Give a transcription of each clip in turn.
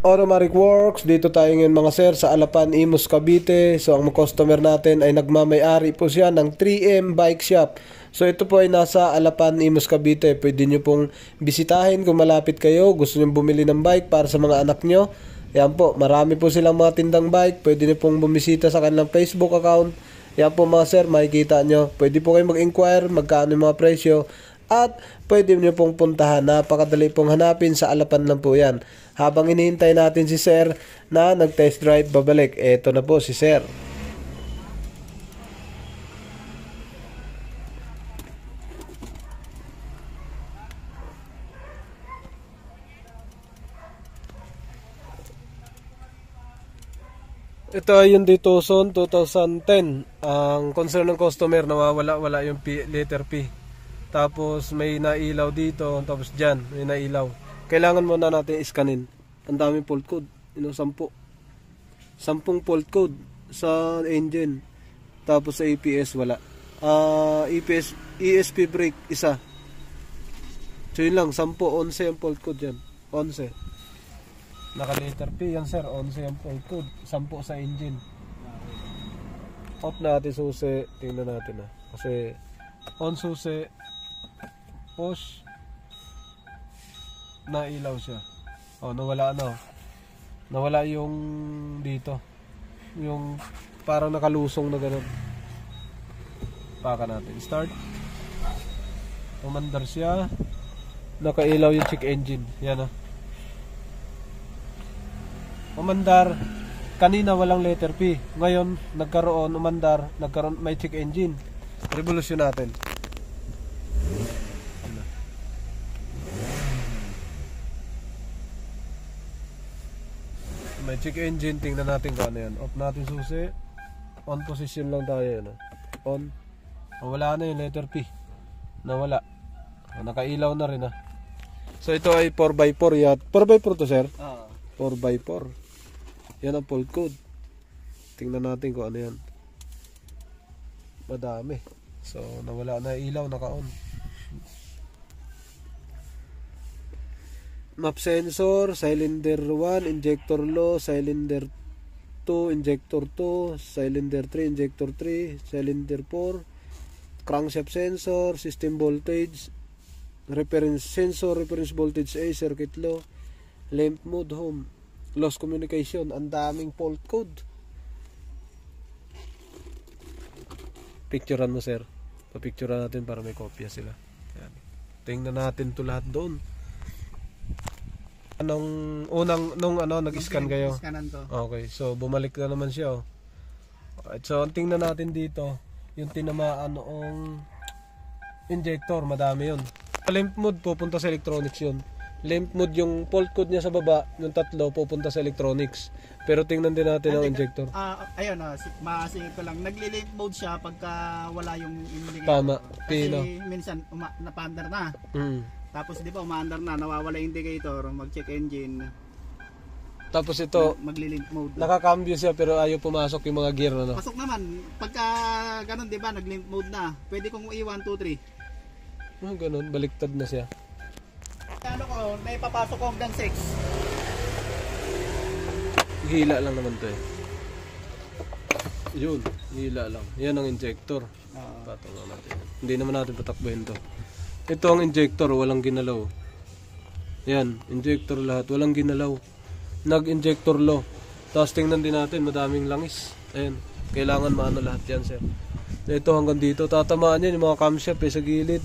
Automatic Works, dito tayo ngayon mga sir sa Alapan, Imus, Cavite. So ang customer natin ay nagmamay-ari po siya ng 3M Bike Shop. So ito po ay nasa Alapan, Imus, Cavite. Pwede nyo pong bisitahin kung malapit kayo, gusto nyo bumili ng bike para sa mga anak nyo. Yan po, marami po silang mga tindang bike. Pwede nyo pong bumisita sa kanilang Facebook account. Yan po mga sir, makikita nyo. Pwede po kayo mag-inquire magkano yung mga presyo. At pwede nyo pong puntahan, napakadali pong hanapin, sa Alapan lang po yan. Habang hinihintay natin si sir na nag-test drive, babalik. Eto na po si sir. Ito ay yung Tucson 2010. Ang concern ng customer, nawawala yung letter P. Tapos may nailaw dito, tapos dyan may nailaw. Kailangan muna natin iskanin. Ang daming fault code, 10 fault code sa engine. Tapos sa EPS wala. ESP brake isa. So yun lang, 10, 11 ang fault code dyan. 11. Naka letter P yan sir, 11 ang fault code, 10 sa engine. Off natin susi, tingnan natin kasi on susi, push, nailaw siya. Nawala yung dito, yung parang nakalusong na ganun. Paka natin, start, umandar siya, nakailaw yung check engine. Yan umandar, kanina walang letter P, ngayon umandar, may check engine. Revolution natin. May check engine, tingnan natin kung ano yan. Off natin susi, on position lang tayo on. Wala na yung letter P, nawala. Nakailaw na rin So ito ay 4x4 yan. 4x4 to sir? 4x4. Yan ang fault code. Tingnan natin kung ano yan. Madami. So nawala na ilaw, naka-on. Map sensor, cylinder 1, injector low, cylinder 2, injector 2, cylinder 3, injector 3, cylinder 4, crankshaft sensor, system voltage, reference sensor, reference voltage A, circuit low, lamp mode, home, lost communication. Ang daming fault code. Picturean mo sir. Papicturean natin para may kopya sila. Yan. Tingnan natin to lahat doon. Nung nag-scan kayo? Okay, so bumalik na naman siya. Alright, so tingnan natin dito yung tinamaan noong injector, madami yun. Lamp mode pupunta sa electronics yun. Lamp mode yung fault code niya sa baba, yung tatlo pupunta sa electronics. Pero tingnan din natin ang injector. Ayun, masingit ko lang. Nagli-lamp mode siya pagka wala yung indicator. Tama. Kasi minsan napandar na. Tapos di ba umaandar na, nawawala yung indicator, mag-check engine. Tapos ito, magli-lamp mode. Nakakambyo siya pero ayaw pumasok yung mga gear Pasok naman. Pagka ganun di ba, nag-lamp mode na. Pwede kong i-1, 2, 3. Ganun, baliktad na siya. May papasok ko hanggang 6. Hila lang naman to Yun, hila lang. Yan ang injector. Patungan natin. Hindi naman natin patakbuhin to. Ito ang injector, walang ginalaw. Yan, injector lahat, walang ginalaw. Nag-injector low. Tapos tingnan din natin, madaming langis. Ayan, kailangan maano lahat yan sir. Ito hanggang dito, tatamaan yan yung mga camshaft sa gilid.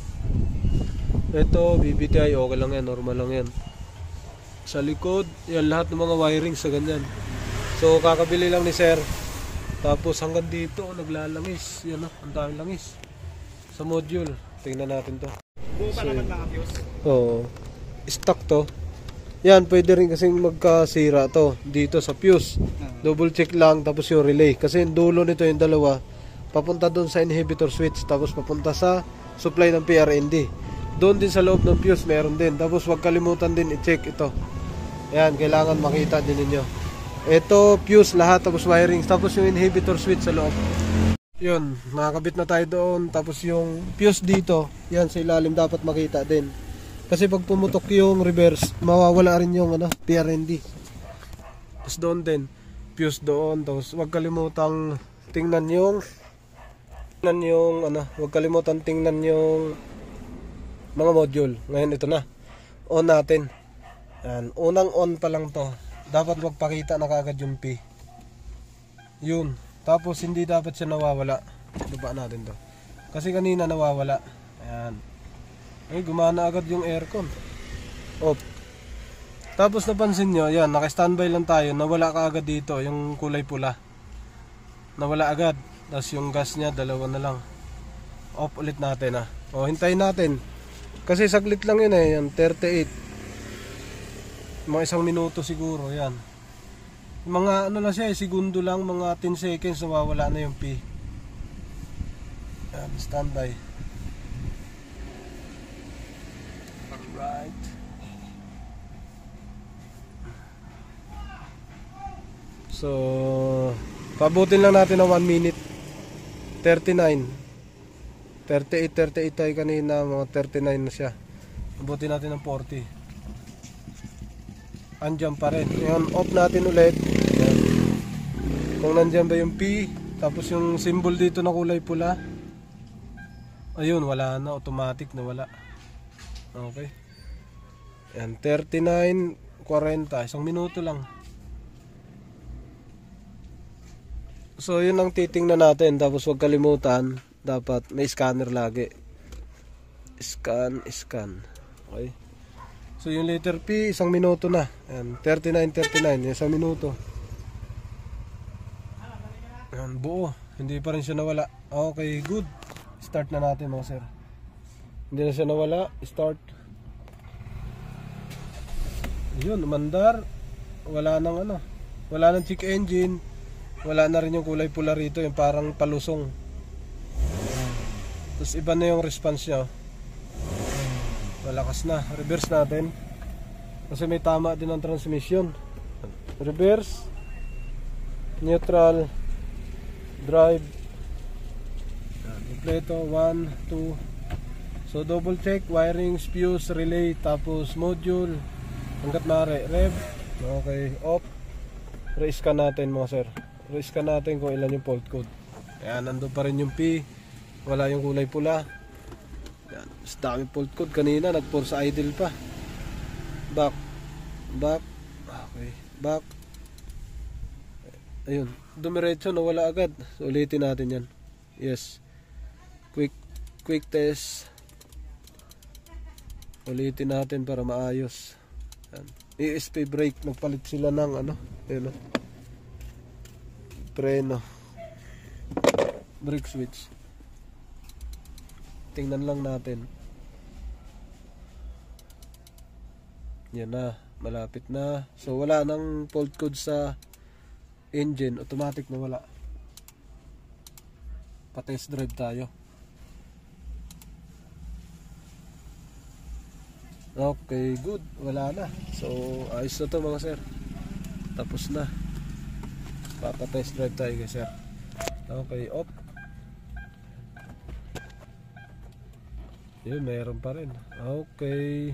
Ito, BBTI, okay lang yan, normal lang yan. Sa likod, yan lahat ng mga wiring sa ganyan. So kakabili lang ni sir. Tapos hanggang dito, naglalangis. Yan ang daming langis. Sa module, tingnan natin to. Buo pa naman mga fuse? Oo. Stock to. Yan, pwede rin kasing magkasira to dito sa fuse. Double check lang, tapos yung relay. Kasi yung dulo nito yung dalawa, papunta doon sa inhibitor switch, tapos papunta sa supply ng PRND. Doon din sa loob ng fuse, meron din. Tapos huwag kalimutan din i-check ito. Yan, kailangan makita din ninyo. Ito, fuse lahat, tapos wirings, tapos yung inhibitor switch sa loob. Yun, nakakabit na tayo doon. Tapos yung fuse dito, yan sa ilalim dapat makita din. Kasi pag pumutok yung reverse, mawawala rin yung PRND. Tapos doon din, fuse doon. Tapos huwag kalimutang tingnan yung huwag kalimutan tingnan yung mga module. Ngayon ito na. On natin. Yan. Unang on pa lang to. Dapat magpakita na kaagad yung P. Yun. Tapos hindi dapat siya nawawala. Baba natin to. Kasi kanina nawawala. Ayan. Ay, gumana agad yung aircon. Off. Tapos napansin nyo, yan, naka-standby lang tayo. Nawala ka agad dito, yung kulay pula. Nawala agad. Tapos yung gas niya, dalawa na lang. Off ulit natin ah. O, hintayin natin. Kasi saglit lang yun eh, yan, 38. Mga 1 minuto siguro, yan. Mga ano na siya eh, segundo lang, mga 10 seconds, nawawala na yung P. Yan, standby. Alright. So, pabutin lang natin ng 1 minute. 39. 38 tayo kanina, mga 39 na siya. Pabutin natin ng 40. Andyan pa rin. Yan, off natin ulit. Yan. Kung nandyan ba yung P, tapos yung symbol dito na kulay pula, ayun, wala na, automatic na wala. Okay. Yan, 39, 40, 1 minuto lang. So yun ang titingnan natin. Tapos huwag kalimutan, dapat may scanner lagi. Scan. Okay. So yung letter P, 1 minuto na. Ayan, 39, 1 minuto. Ayan, buo. Hindi pa rin siya nawala. Okay, good. Start na natin mga sir. Hindi na siya nawala. Start. Yun, umandar. Wala nang wala nang check engine. Wala na rin yung kulay pula rito, yung parang palusong. Tapos iba na yung response niya. Malakas na. Reverse natin. Kasi may tama din ang transmission. Reverse. Neutral. Drive. Kompleto. 1, 2. So double check. Wiring, fuse, relay. Tapos module. Hanggat maaari. Rev. Okay. Off. Re-scan natin mga sir. Re-scan natin kung ilan yung fault code. Ayan, nandun pa rin yung P. Wala yung kulay pula. Ayan, mas dami fault code. Kanina, nag-force idle pa. Back. Okay, back. Ayun, dumiretso, nawala agad. So, ulitin natin yan. Yes. Quick test. Ulitin natin para maayos. Ayan. ESP brake. Nagpalit sila ng ayun, preno, brake switch. Tingnan lang natin. Yan na, malapit na. So wala nang fault code sa engine, automatic na wala. Pa-test drive tayo. Okay, good. Wala na. So ayos na to mga sir. Tapos na. Papa-test drive tayo guys sir. Okay, off. Yun, mayroon pa rin. Okay.